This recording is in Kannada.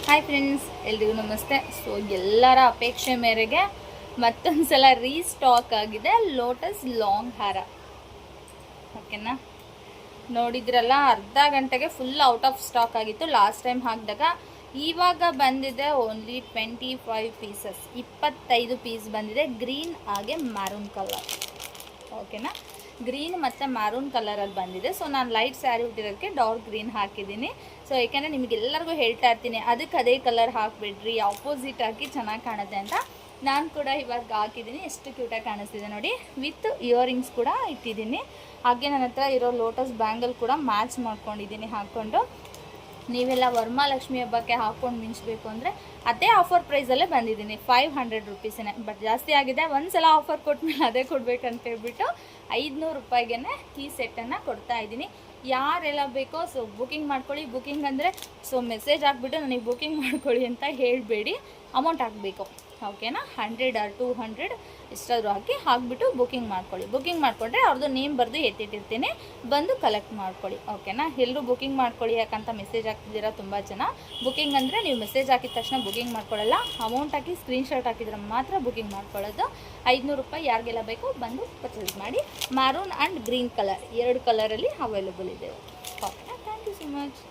ಹಾಯ್ ಫ್ರೆಂಡ್ಸ್, ಎಲ್ರಿಗೂ ನಮಸ್ತೆ. ಸೊ ಎಲ್ಲರ ಅಪೇಕ್ಷೆ ಮೇರೆಗೆ ಮತ್ತೊಂದು ಸಲ ರೀಸ್ಟಾಕ್ ಆಗಿದೆ ಲೋಟಸ್ ಲಾಂಗ್ ಹಾರ. ಓಕೆನಾ, ನೋಡಿದ್ರಲ್ಲ, ಅರ್ಧ ಗಂಟೆಗೆ ಫುಲ್ ಔಟ್ ಆಫ್ ಸ್ಟಾಕ್ ಆಗಿತ್ತು ಲಾಸ್ಟ್ ಟೈಮ್ ಹಾಕಿದಾಗ. ಇವಾಗ ಬಂದಿದೆ ಓನ್ಲಿ 25 ಪೀಸಸ್, 25 ಪೀಸ್ ಬಂದಿದೆ. ಗ್ರೀನ್ ಹಾಗೆ ಮ್ಯಾರೂನ್ ಕಲರ್. ಓಕೆನಾ, ಗ್ರೀನ್ ಮತ್ತು ಮ್ಯಾರೂನ್ ಕಲರಲ್ಲಿ ಬಂದಿದೆ. ಸೊ ನಾನು ಲೈಟ್ ಸ್ಯಾರಿ ಉಟ್ಟಿರೋದಕ್ಕೆ ಡಾರ್ಕ್ ಗ್ರೀನ್ ಹಾಕಿದ್ದೀನಿ. ಸೊ ಯಾಕೆಂದರೆ ನಿಮಗೆಲ್ಲರಿಗೂ ಹೇಳ್ತಾ ಇರ್ತೀನಿ, ಅದಕ್ಕೆ ಅದೇ ಕಲರ್ ಹಾಕಿಬಿಡ್ರಿ, ಆಪೋಸಿಟ್ ಹಾಕಿ ಚೆನ್ನಾಗಿ ಕಾಣುತ್ತೆ ಅಂತ. ನಾನು ಕೂಡ ಇವಾಗ ಹಾಕಿದ್ದೀನಿ. ಎಷ್ಟು ಕ್ಯೂಟಾಗಿ ಕಾಣಿಸ್ತಿದೆ ನೋಡಿ. ವಿತ್ ಇಯರಿಂಗ್ಸ್ ಕೂಡ ಇಟ್ಟಿದ್ದೀನಿ. ಹಾಗೆ ನನ್ನ ಹತ್ರ ಇರೋ ಲೋಟಸ್ ಬ್ಯಾಂಗಲ್ ಕೂಡ ಮ್ಯಾಚ್ ಮಾಡ್ಕೊಂಡಿದ್ದೀನಿ ಹಾಕ್ಕೊಂಡು. ನೀವೆಲ್ಲ ವರಮಹಾಲಕ್ಷ್ಮಿ ಹಬ್ಬಕ್ಕೆ ಹಾಕ್ಕೊಂಡು ಮಿಂಚಬೇಕು ಅಂದರೆ ಅದೇ ಆಫರ್ ಪ್ರೈಸಲ್ಲೇ ಬಂದಿದ್ದೀನಿ. 500 ರುಪೀಸೇ, ಬಟ್ ಜಾಸ್ತಿ ಆಗಿದೆ. ಒಂದು ಸಲ ಆಫರ್ ಕೊಟ್ಟಮೇಲೆ ಅದೇ ಕೊಡಬೇಕಂತ ಹೇಳ್ಬಿಟ್ಟು 500 ರೂಪಾಯಿಗೆ ಈ ಸೆಟ್ಟನ್ನು ಕೊಡ್ತಾ ಇದ್ದೀನಿ. ಯಾರೆಲ್ಲ ಬೇಕೋ ಸೊ ಬುಕ್ಕಿಂಗ್ ಮಾಡ್ಕೊಳ್ಳಿ. ಬುಕ್ಕಿಂಗ್ ಅಂದರೆ ಸೊ ಮೆಸೇಜ್ ಹಾಕ್ಬಿಟ್ಟು ನನಗೆ ಬುಕ್ಕಿಂಗ್ ಮಾಡ್ಕೊಳ್ಳಿ ಅಂತ ಹೇಳಬೇಡಿ, ಅಮೌಂಟ್ ಹಾಕಬೇಕು. ಓಕೆನಾ, 100 or 200 ಎಷ್ಟಾದರೂ ಹಾಕಿಬಿಟ್ಟು ಬುಕ್ಕಿಂಗ್ ಮಾಡ್ಕೊಳ್ಳಿ. ಬುಕ್ಕಿಂಗ್ ಮಾಡಿಕೊಂಡ್ರೆ ಅವ್ರದ್ದು ನೇಮ್ ಬರೆದು ಎತ್ತಿಟ್ಟಿರ್ತೀನಿ, ಬಂದು ಕಲೆಕ್ಟ್ ಮಾಡ್ಕೊಳ್ಳಿ. ಓಕೆನಾ, ಎಲ್ಲರೂ ಬುಕ್ಕಿಂಗ್ ಮಾಡ್ಕೊಳ್ಳಿ. ಯಾಕಂತ ಮೆಸೇಜ್ ಹಾಕ್ತಿದ್ದೀರಾ ತುಂಬ ಜನ. ಬುಕ್ಕಿಂಗ್ ಅಂದರೆ ನೀವು ಮೆಸೇಜ್ ಹಾಕಿದ ತಕ್ಷಣ ಬುಕ್ಕಿಂಗ್ ಮಾಡ್ಕೊಳ್ಳಲ್ಲ, ಅಮೌಂಟ್ ಹಾಕಿ ಸ್ಕ್ರೀನ್ಶಾಟ್ ಹಾಕಿದ್ರೆ ಮಾತ್ರ ಬುಕ್ಕಿಂಗ್ ಮಾಡ್ಕೊಳ್ಳೋದು. 500 ರೂಪಾಯಿ ಯಾರಿಗೆಲ್ಲ ಬೇಕೋ ಬಂದು ಪರ್ಚೇಸ್ ಮಾಡಿ. ಮ್ಯಾರೂನ್ ಆ್ಯಂಡ್ ಗ್ರೀನ್ ಕಲರ್, 2 ಕಲರಲ್ಲಿ ಅವೈಲೇಬಲ್ ಇದೆ. ಓಕೆನಾ, ಥ್ಯಾಂಕ್ ಯು ಸೊ ಮಚ್.